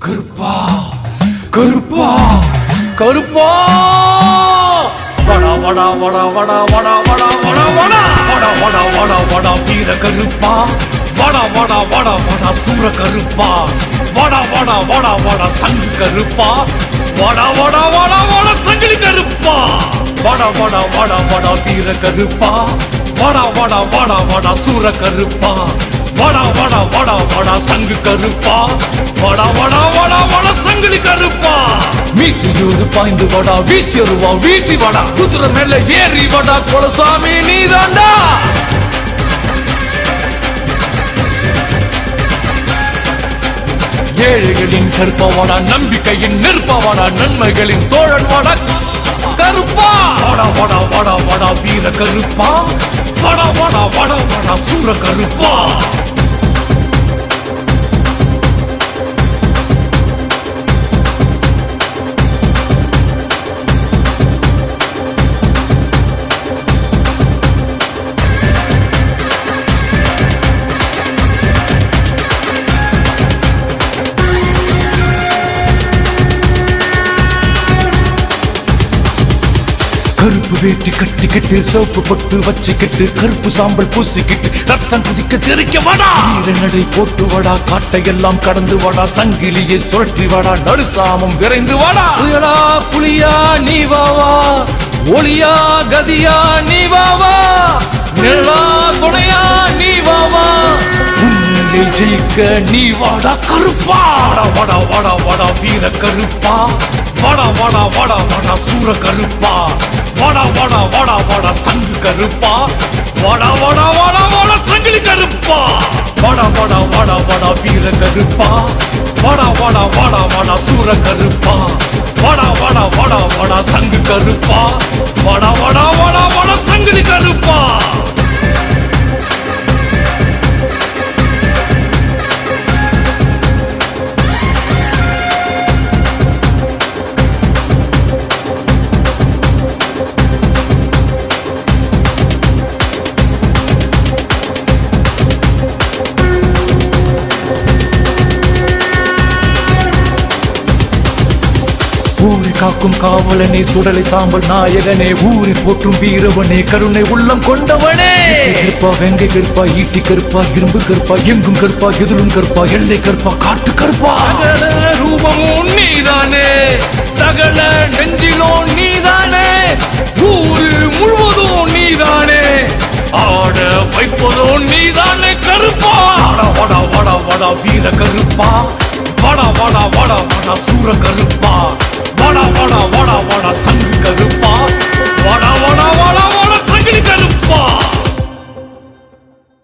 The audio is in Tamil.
கருப்பா கருப்பா கருப்பா வடா வடா வடா வடா வடா வடா வடா வடா வடா வடா வடா வடா வீர கருப்பா வடா வடா வடா வடா சூர கருப்பா வடா வடா வடா வடா சங்கு கருப்பா வடா வடா வடா வடா சங்கிலி கருப்பா வடா வடா வடா வடா வீர கருப்பா வடா வடா வடா வடா சூர கருப்பா வடா வடா வடா வடா சங்கு கருப்பா வடா வடா வடா வடா சங்கிலி கருப்பா மீசியூரு பாய்ந்து வடா வீச்சருவா வீசி வடா குதிரை மேல ஏறி வடா குலசாமி நீதாண்டா ஏழைகளின் கருப்பவாடா நம்பிக்கையின் நெருப்பவாடா நன்மைகளின் தோழன் வாடா கருப்பா வடா வடா வடா வடா வீர கருப்பா வடா வடா வடா வடா சூர கருப்பா கருப்பு வேட்டி கட்டிக்கிட்டு சோப்பு பொட்டு வச்சுக்கிட்டு கருப்பு சாம்பல் பூசிக்கிட்டு ரத்தம் குதிக்க தெரிக்க வாடா நடை போட்டு வாடா காட்டையெல்லாம் கடந்து வாடா சங்கிலியை சுழற்றி வாடா நடுசாமம் விரைந்து வாடா புயலா புலியா நீ வாவா ஒளியா கதியா நீ வாவா நிழலா துணையா நீ வாவா உன்னை ஜெயிக்க நீ வாடா கருப்பா வடா வடா வடா வீர கருப்பா வடா வடா வடா வடா சூர கருப்பா வடா வடா வடா வடா சங்கு கருப்பா வடா வடா வடா வடா சங்கிலி கருப்பா வடா வடா வடா வடா வீர கருப்பா வடா வடா வடா வடா சூர கருப்பா வடா வடா வடா வடா சங்கு கருப்பா வடா வடா வடா வடா சங்கிலி கருப்பா ஊரை காக்கும் காவலனே சுடலை சாம்பல் நாயகனே ஊரை போற்றும் வீரவனே கருணை உள்ளம் கொண்டவனே கருப்பா வெங்கை கருப்பா ஈட்டி கருப்பா இரும்பு கருப்பா எங்கும் கருப்பா எதிலும் கருப்பா எல்லை கருப்பா காட்டு கருப்பா சகல ரூபமும் நீதானே சகல நெஞ்சிலும் நீதானே ஊரு முழுவதும் நீதானே ஆட வைப்பதும் நீதானே கருப்பா வடா வடா வடா வடா வீர கருப்பா வடா வடா வடா வடா சூர கருப்பா